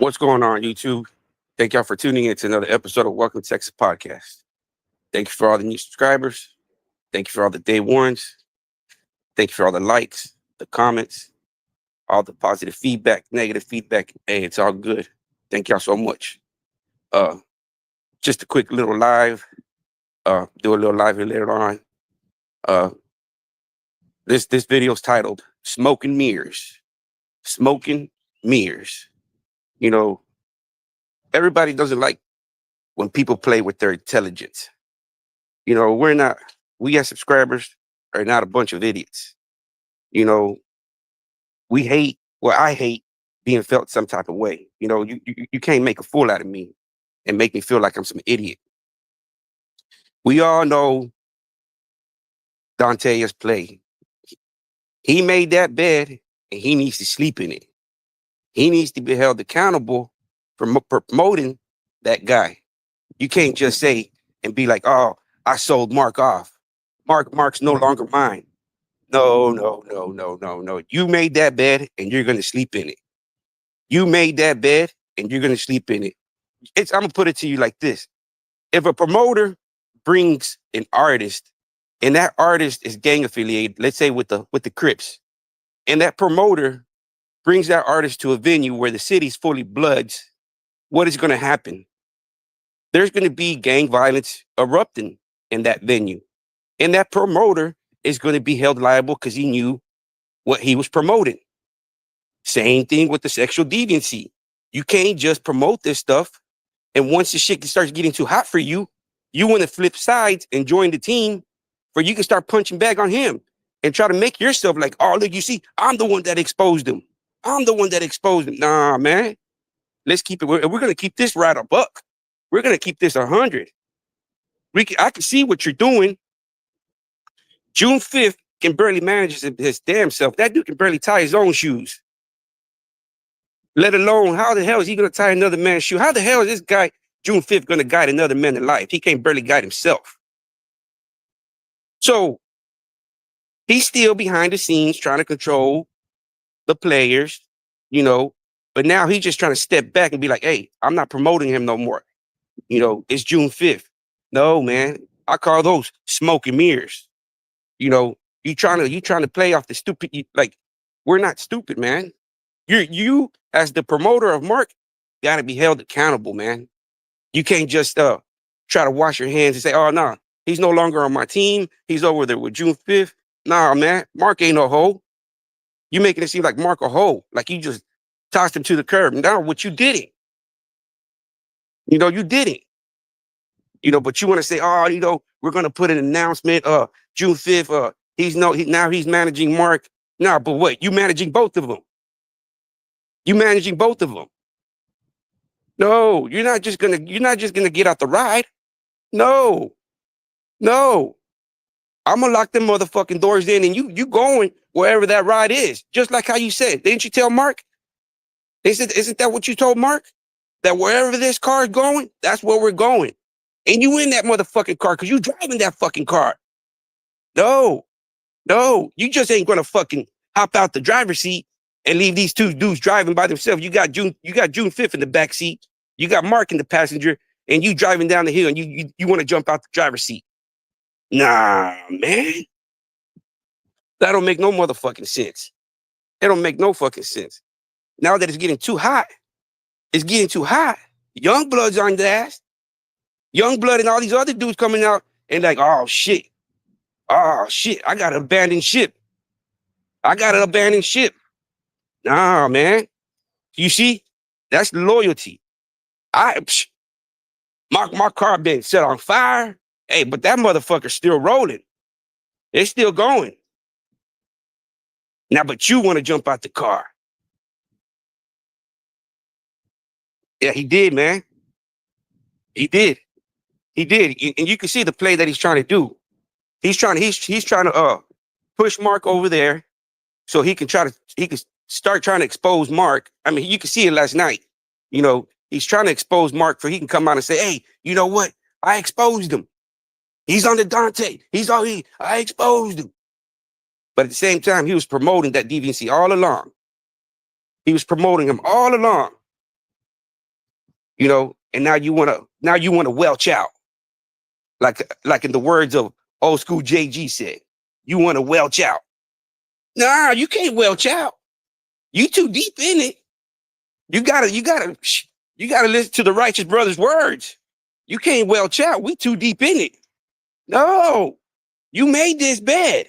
What's going on, YouTube? Thank y'all for tuning in to another episode of Welcome to Texas Podcast. Thank you for all the new subscribers. Thank you for all the day ones. Thank you for all the likes, the comments, all the positive feedback, negative feedback. Hey, it's all good. Thank y'all so much. Uh, just a quick little live. Do a little live here later on. Uh, this video is titled "Smoking Mirrors." Smoking mirrors. You know, everybody doesn't like when people play with their intelligence. You know, we as subscribers are not a bunch of idiots. You know, I hate being felt some type of way. You know, you can't make a fool out of me and make me feel like I'm some idiot. We all know Dante's play. He made that bed and he needs to sleep in it. He needs to be held accountable for promoting that guy. You can't just say and be like, "Oh, I sold Mark off. Mark's no longer mine." No, no, no, no, no, no. You made that bed and you're going to sleep in it. You made that bed and you're going to sleep in it. I'm going to put it to you like this. If a promoter brings an artist and that artist is gang affiliated, let's say with the Crips, and that promoter brings that artist to a venue where the city's fully bloods, what is going to happen? There's going to be gang violence erupting in that venue. And that promoter is going to be held liable because he knew what he was promoting. Same thing with the sexual deviancy. You can't just promote this stuff. And once the shit starts getting too hot for you, you want to flip sides and join the team where you can start punching back on him and try to make yourself like, "Oh, look, you see, I'm the one that exposed him. I'm the one that exposed him." Nah, man. Let's keep it. We're going to keep this right a buck. We're going to keep this 100. I can see what you're doing. June 5th can barely manage his damn self. That dude can barely tie his own shoes. Let alone, how the hell is he going to tie another man's shoe? How the hell is this guy, June 5th, going to guide another man in life? He can't barely guide himself. So he's still behind the scenes trying to control the players, you know, but now he's just trying to step back and be like, "Hey, I'm not promoting him no more. You know, it's June 5th. No, man. I call those smoke and mirrors. You know, you trying to play off the stupid, like, we're not stupid, man. You as the promoter of Mark got to be held accountable, man. You can't just try to wash your hands and say, "Oh, no, he's no longer on my team. He's over there with June 5th. Nah, man, Mark ain't no hoe. You making it seem like Mark a hoe, like you just tossed him to the curb. Now, what you didn't. You know, you didn't. You know, but you want to say, "Oh, you know, we're going to put an announcement, June 5th, now he's managing Mark." Nah, but what? You managing both of them. You managing both of them. No, you're not just gonna get out the ride. No, no. I'm gonna lock them motherfucking doors in and you going wherever that ride is. Just like how you said. Didn't you tell Mark? Isn't that what you told Mark? That wherever this car is going, that's where we're going. And you in that motherfucking car because you driving that fucking car. No, no, you just ain't gonna fucking hop out the driver's seat and leave these two dudes driving by themselves. You got June 5th in the back seat. You got Mark in the passenger, and you driving down the hill, and you want to jump out the driver's seat. Nah, man, that don't make no motherfucking sense. It don't make no fucking sense. Now that it's getting too hot, it's getting too hot. Young Blood's on the ass. Young Blood and all these other dudes coming out and like, "Oh shit, I got to abandon ship. I got to abandon ship." Nah, man. You see, that's loyalty. My car been set on fire. Hey, but that motherfucker's still rolling. It's still going. Now, but you want to jump out the car. Yeah, he did, man. He did. He did. And you can see the play that he's trying to do. He's trying to push Mark over there so he can start trying to expose Mark. I mean, you can see it last night. You know, he's trying to expose Mark so he can come out and say, "Hey, you know what? I exposed him. He's under Dante. I exposed him." But at the same time, he was promoting that deviancy all along. He was promoting him all along. and now you wanna welch out. Like in the words of old school JG said, you wanna welch out. Nah, you can't welch out. You too deep in it. You gotta listen to the righteous brother's words. You can't welch out. We too deep in it. No, you made this bed.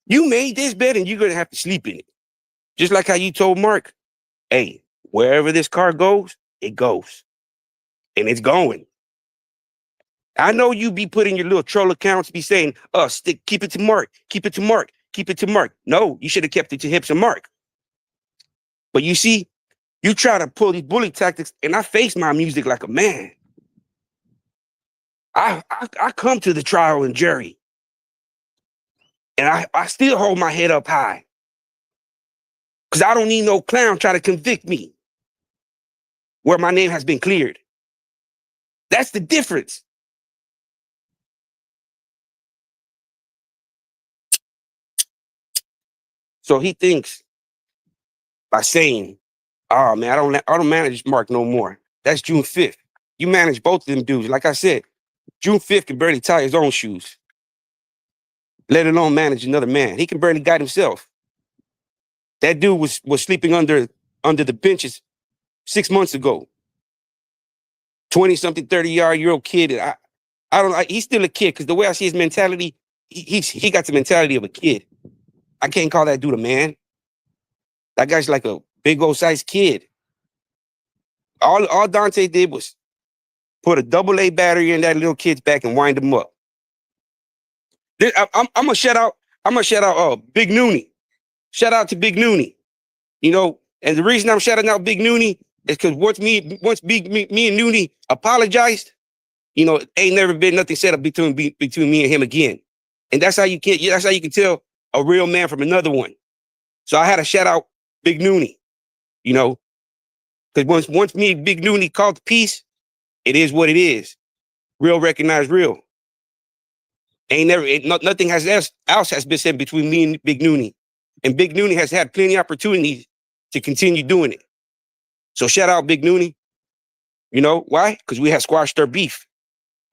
You made this bed and you're gonna have to sleep in it. Just like how you told Mark, hey, wherever this car goes, it goes. And it's going. I know you be putting your little troll accounts, be saying, keep it to Mark, keep it to Mark, keep it to Mark. No, you should have kept it to Hips and Mark. But you see, you try to pull these bully tactics, and I face my music like a man. I come to the trial and jury, and I still hold my head up high. Because I don't need no clown trying to convict me where my name has been cleared. That's the difference. So he thinks by saying, oh man, I don't manage Mark no more. That's June 5th. You manage both of them dudes. Like I said, June 5th can barely tie his own shoes, let alone manage another man. He can barely guide himself. That dude was sleeping under the benches 6 months ago. 20-something, 30-year-old kid. I don't like, he's still a kid because the way I see his mentality, he got the mentality of a kid. I can't call that dude a man. That guy's like a big old sized kid. All Dante did was put a AA battery in that little kid's back and wind him up. I'm gonna shout out Big Noonie. Shout out to Big Noonie. And the reason I'm shouting out Big Noonie is because once me and Noonie apologized, ain't never been nothing set up between me and him again. And that's how you can tell a real man from another one. So I had to shout out Big Noonie, because once me and Big Noonie called the peace, it is what it is. Real recognize real. Nothing else has been said between me and Big Noonie. And Big Noonie has had plenty of opportunities to continue doing it. So shout out Big Noonie. You know why? Because we had squashed our beef,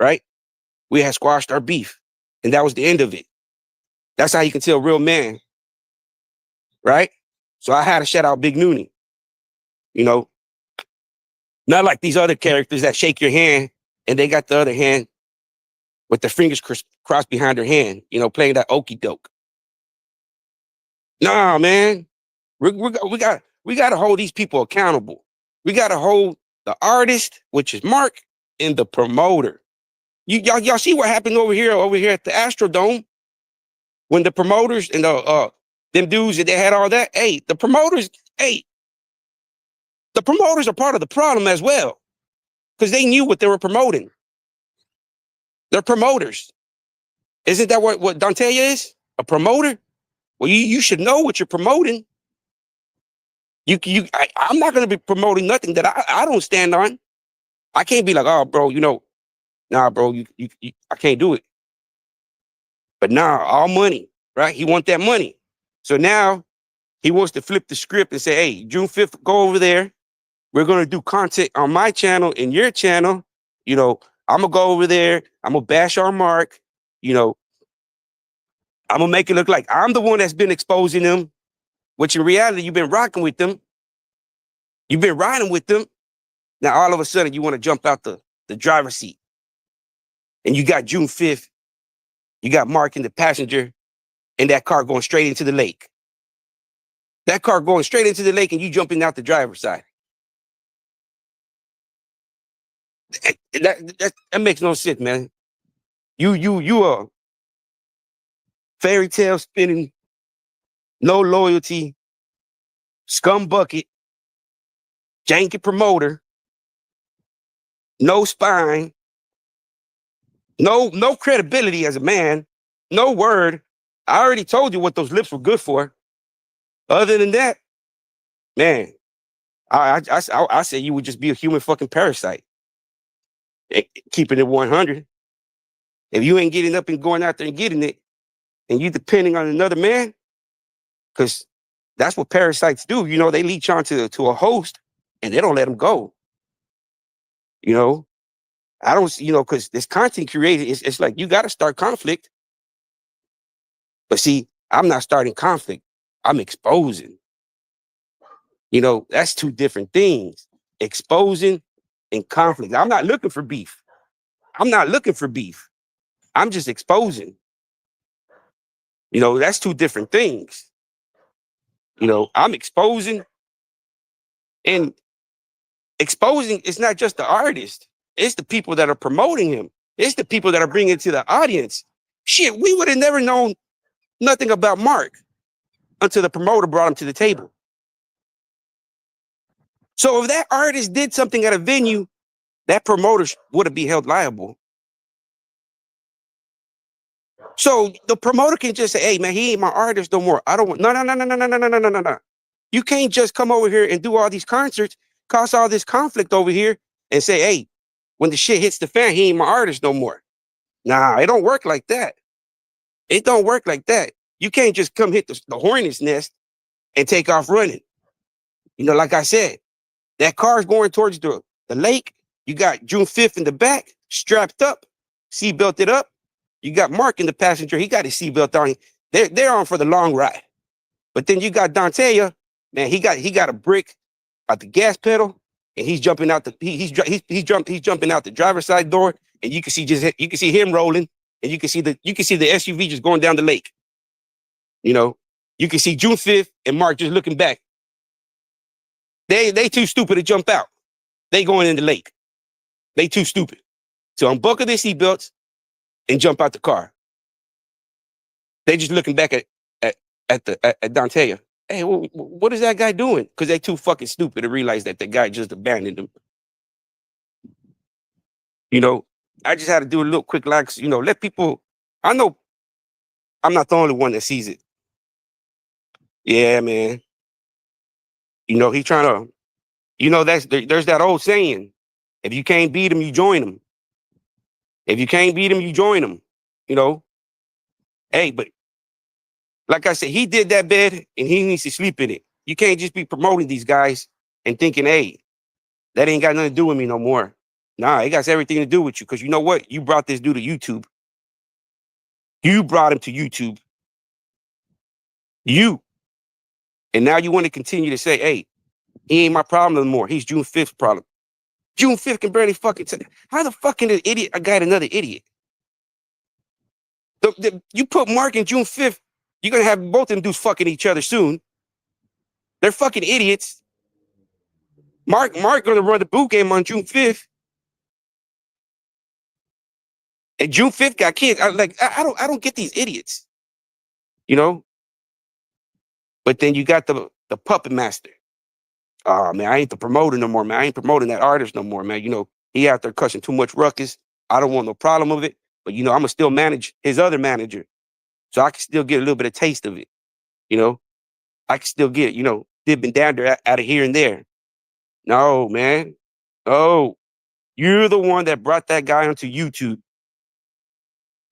right? We had squashed our beef. And that was the end of it. That's how you can tell a real man, right? So I had to shout out Big Noonie. Not like these other characters that shake your hand and they got the other hand with their fingers crossed behind their hand, playing that okey doke. Nah, man. We got to hold these people accountable. We got to hold the artist, which is Mark, and the promoter. Y'all see what happened over here at the Astrodome when the promoters and them dudes that they had all that. Hey, the promoters are part of the problem as well, because they knew what they were promoting. They're promoters. Isn't that what Dante is? A promoter? Well, you should know what you're promoting. I'm not going to be promoting nothing that I don't stand on. I can't be like, oh, bro, nah, bro, I can't do it. But nah, all money, right? He want that money. So now he wants to flip the script and say, hey, June 5th, go over there. We're going to do content on my channel and your channel. I'm going to go over there. I'm going to bash our Mark. I'm going to make it look like I'm the one that's been exposing them, which in reality, you've been rocking with them. You've been riding with them. Now, all of a sudden, you want to jump out the driver's seat. And you got June 5th. You got Mark in the passenger and that car going straight into the lake. That car going straight into the lake and you jumping out the driver's side. That makes no sense, man. You are fairy tale spinning, no loyalty, scum bucket, janky promoter, no spine, no credibility as a man, no word. I already told you what those lips were good for. Other than that, man, I say you would just be a human fucking parasite. Keeping it 100. If you ain't getting up and going out there and getting it, and you depending on another man, because that's what parasites do. They leech on to a host and they don't let them go. You know, I don't, because this content created, it's like you got to start conflict. But see, I'm not starting conflict. I'm exposing. That's two different things. Exposing and conflict. I'm not looking for beef. I'm not looking for beef. I'm just exposing. That's two different things. I'm exposing, and exposing is not just the artist. It's the people that are promoting him. It's the people that are bringing it to the audience. Shit, we would have never known nothing about Mark until the promoter brought him to the table. So if that artist did something at a venue, that promoter would have been held liable. So the promoter can just say, "Hey man, he ain't my artist no more. I don't want." No, no, no, no, no, no, no, no, no, no, no. You can't just come over here and do all these concerts, cause all this conflict over here, and say, "Hey, when the shit hits the fan, he ain't my artist no more." Nah, it don't work like that. It don't work like that. You can't just come hit the hornet's nest and take off running. Like I said, that car's going towards the lake. You got June 5th in the back, strapped up, seatbelted up. You got Mark in the passenger. He got his seatbelt on. They're on for the long ride. But then you got Dantea, man. He got a brick at the gas pedal, and he's jumping out he's jumping out the driver's side door, and you can see him rolling, and you can see the SUV just going down the lake. You can see June 5th and Mark just looking back. They too stupid to jump out. They going in the lake. They too stupid. So unbuckle their seatbelts and jump out the car. They just looking back at Dantea. Hey, what is that guy doing? Because they too fucking stupid to realize that the guy just abandoned them. I just had to do a little quick likes, let people, I know I'm not the only one that sees it. Yeah, man. He trying to, there's that old saying, if you can't beat him, you join him. If you can't beat him, you join him. Hey, but like I said, he did that bed and he needs to sleep in it. You can't just be promoting these guys and thinking, hey, that ain't got nothing to do with me no more. Nah, it got everything to do with you. Because you know what? You brought this dude to YouTube. You brought him to YouTube. You. And now you want to continue to say, hey, he ain't my problem no more. He's June 5th problem. June 5th can barely fucking say. How the fucking idiot I got another idiot? You put Mark and June 5th, you're going to have both of them dudes fucking each other soon. They're fucking idiots. Mark going to run the boot game on June 5th. And June 5th got kids. I don't get these idiots. But then you got the puppet master. Oh man, I ain't the promoter no more, man. I ain't promoting that artist no more, man. He out there cussing too much ruckus. I don't want no problem with it. But I'm gonna still manage his other manager. So I can still get a little bit of taste of it. I can still get, dipping down there out of here and there. No, man. Oh, you're the one that brought that guy onto YouTube.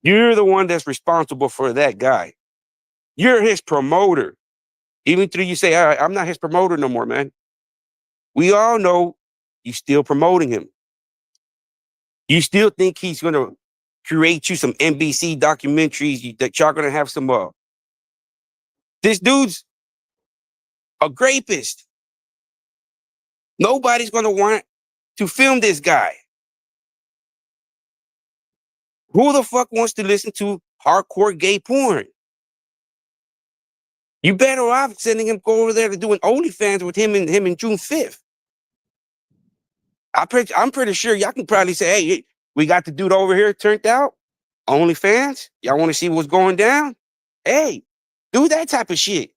You're the one that's responsible for that guy. You're his promoter. Even though you say, all right, I'm not his promoter no more, man. We all know you're still promoting him. You still think he's going to create you some NBC documentaries that y'all going to have some, this dude's a rapist. Nobody's going to want to film this guy. Who the fuck wants to listen to hardcore gay porn? You better off sending him go over there to doing OnlyFans with him and June 5th. I'm pretty sure y'all can probably say, hey, we got the dude over here turned out. OnlyFans? Y'all want to see what's going down? Hey, do that type of shit.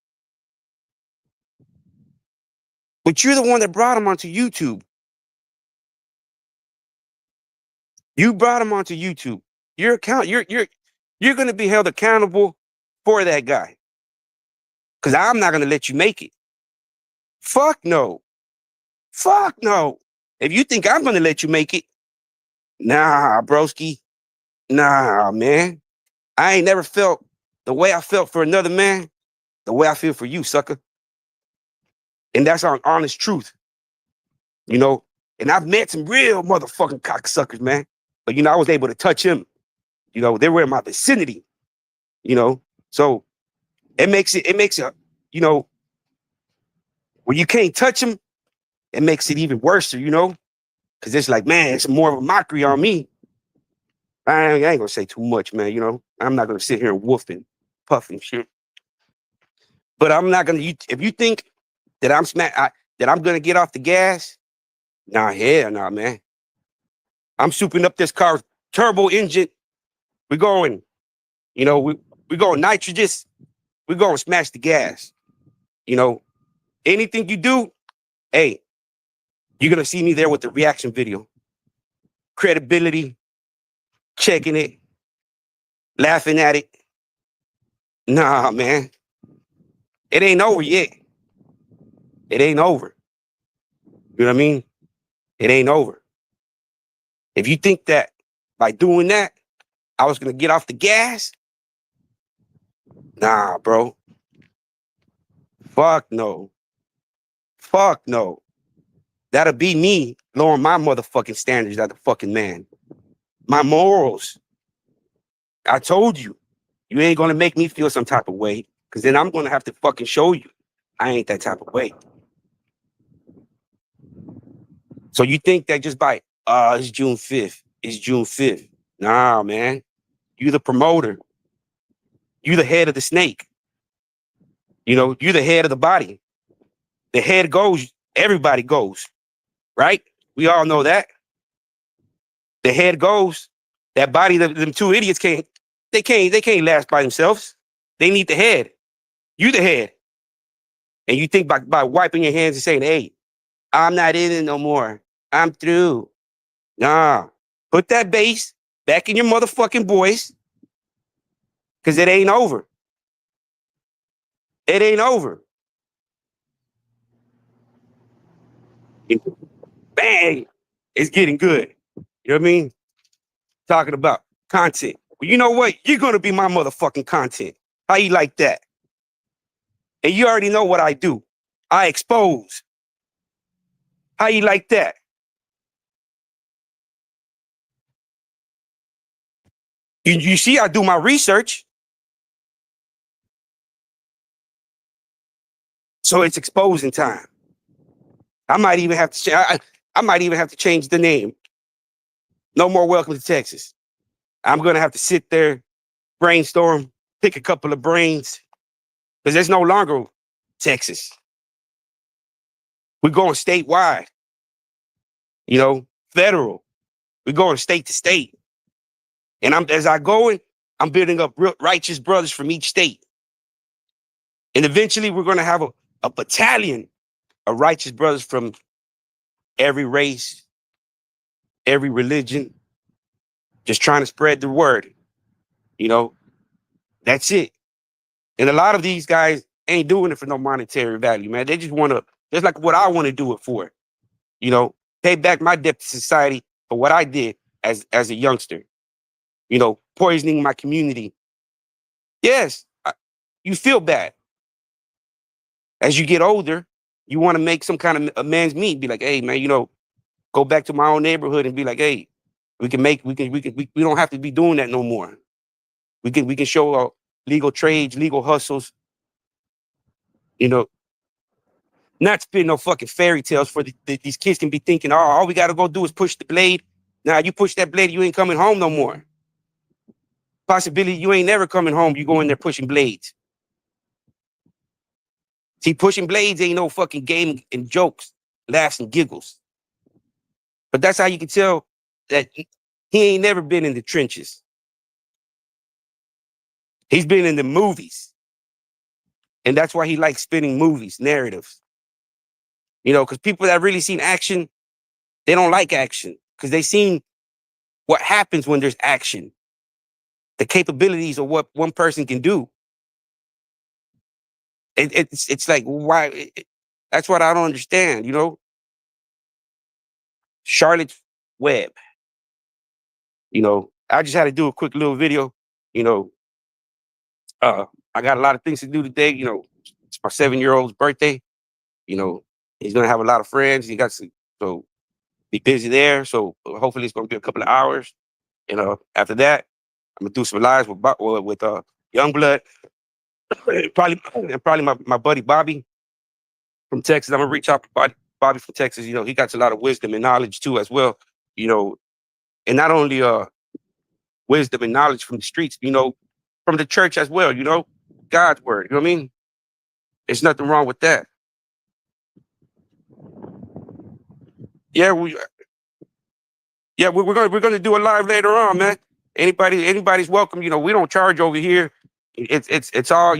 But you're the one that brought him onto YouTube. You brought him onto YouTube. You're going to be held accountable for that guy. Because I'm not going to let you make it. Fuck no. Fuck no. If you think I'm going to let you make it, nah, broski. Nah, man. I ain't never felt the way I felt for another man, the way I feel for you, sucker. And that's our honest truth. And I've met some real motherfucking cocksuckers, man. But I was able to touch him. They were in my vicinity. You know, so it makes it, you know, when you can't touch them, it makes it even worse. Because it's like, man, it's more of a mockery on me. I ain't gonna say too much, man. I'm not gonna sit here and woof and puff and shit. But I'm not gonna. If you think that that I'm gonna get off the gas, nah, hell, nah, man. I'm souping up this car's turbo engine. We're going, we going nitrogen. We're going to smash the gas. You know, anything you do, hey, you're gonna see me there with the reaction video, credibility, checking it, laughing at it. Nah, man, it ain't over yet. It ain't over. You know what I mean? It ain't over. If you think that by doing that, I was gonna get off the gas, nah, bro. Fuck no. Fuck no. That'll be me lowering my motherfucking standards as a fucking man. My morals. I told you, you ain't gonna make me feel some type of way, because then I'm gonna have to fucking show you I ain't that type of way. So you think that just by it's June 5th, it's June 5th. Nah, man. You the promoter. You the head of the snake. You the head of the body. The head goes, everybody goes, right? We all know that. The head goes, that body, them two idiots they can't last by themselves. They need the head. You the head. And you think by wiping your hands and saying, hey, I'm not in it no more. I'm through. Nah. Put that bass back in your motherfucking voice, because it ain't over. It ain't over. Bang. It's getting good. You know what I mean? Talking about content. Well, you know what? You're going to be my motherfucking content. How you like that? And you already know what I do. I expose. How you like that? You see, I do my research. So it's exposing time. I might even have to I might even have to change the name. No more Welcome to Texas. I'm going to have to sit there, brainstorm, pick a couple of brains, because there's no longer Texas. We're going statewide, federal. We're going state to state. And as I go in, I'm building up righteous brothers from each state. And eventually we're going to have a battalion of righteous brothers from every race, every religion, just trying to spread the word. That's it. And a lot of these guys ain't doing it for no monetary value, man. They just want to, just like what I want to do it for, pay back my debt to society for what I did as a youngster, poisoning my community. Yes, you feel bad. As you get older, you want to make some kind of amends meet, be like, hey, man, go back to my own neighborhood and be like, hey, we don't have to be doing that no more. We can show legal trades, legal hustles, not spin no fucking fairy tales for these kids can be thinking, oh, all we got to go do is push the blade. Now you push that blade, you ain't coming home no more. Possibility you ain't never coming home. You go in there pushing blades. See, pushing blades ain't no fucking game and jokes, laughs and giggles. But that's how you can tell that he ain't never been in the trenches. He's been in the movies. And that's why he likes spinning movies, narratives. Because people that really seen action, they don't like action because they seen what happens when there's action, the capabilities of what one person can do. It's like, why? That's what I don't understand, Charlotte Webb. I just had to do a quick little video. You know, I got a lot of things to do today. It's my 7-year-old's birthday. He's gonna have a lot of friends. He got so Be busy there. So hopefully it's gonna be a couple of hours. After that, I'm gonna do some lives with Young Blood, probably my buddy Bobby from Texas. I'm gonna reach out to Bobby from Texas. He got a lot of wisdom and knowledge too as well. You know, and not only wisdom and knowledge from the streets, from the church as well. God's word. You know what I mean? There's nothing wrong with that. Yeah, we're gonna do a live later on, man. Anybody's welcome. We don't charge over here. It's all,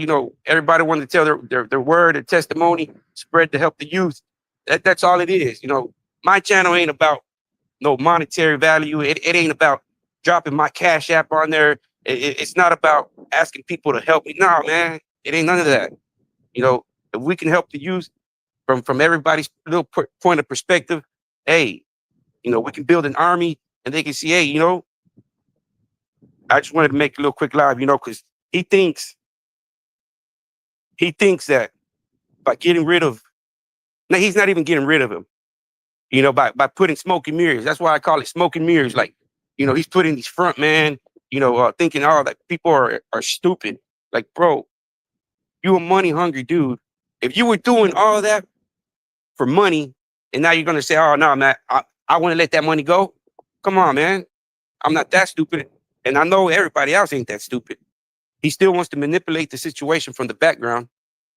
everybody wanted to tell their word and testimony, spread to help the youth. That's all it is. My channel ain't about no monetary value. It ain't about dropping my cash app on there. It's not about asking people to help me. No, man, it ain't none of that. If we can help the youth from everybody's little point of perspective, hey, we can build an army and they can see, hey, I just wanted to make a little quick live, because he thinks that by getting rid of, now he's not even getting rid of him, by putting smoke and mirrors. That's why I call it smoke and mirrors. Like, he's putting these front man, thinking, oh, that people are stupid. Like, bro, you a money hungry dude. If you were doing all that for money and now you're going to say, oh, no, man, I want to let that money go. Come on, man. I'm not that stupid. And I know everybody else ain't that stupid. He still wants to manipulate the situation from the background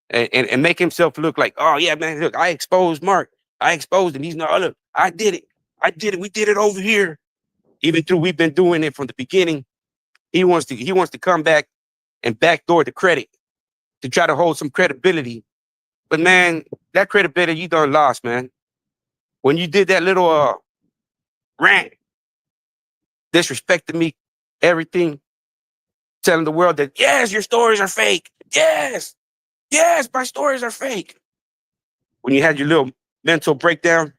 and make himself look like, oh, yeah, man, look, I exposed Mark. I exposed him. He's not, look, I did it. We did it over here. Even though we've been doing it from the beginning, he wants to come back and backdoor the credit to try to hold some credibility. But, man, that credibility you done lost, man. When you did that little rant, disrespecting me, everything, telling the world that, yes, your stories are fake. Yes, my stories are fake. When you had your little mental breakdown,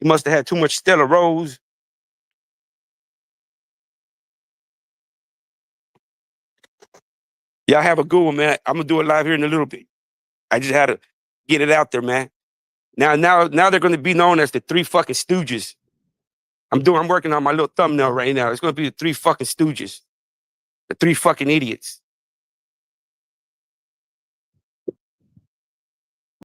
you must have had too much Stella Rose. Y'all have a good one, man. I'm going to do it live here in a little bit. I just had to get it out there, man. Now they're going to be known as the three fucking stooges. I'm working on my little thumbnail right now. It's going to be the three fucking stooges. The three fucking idiots.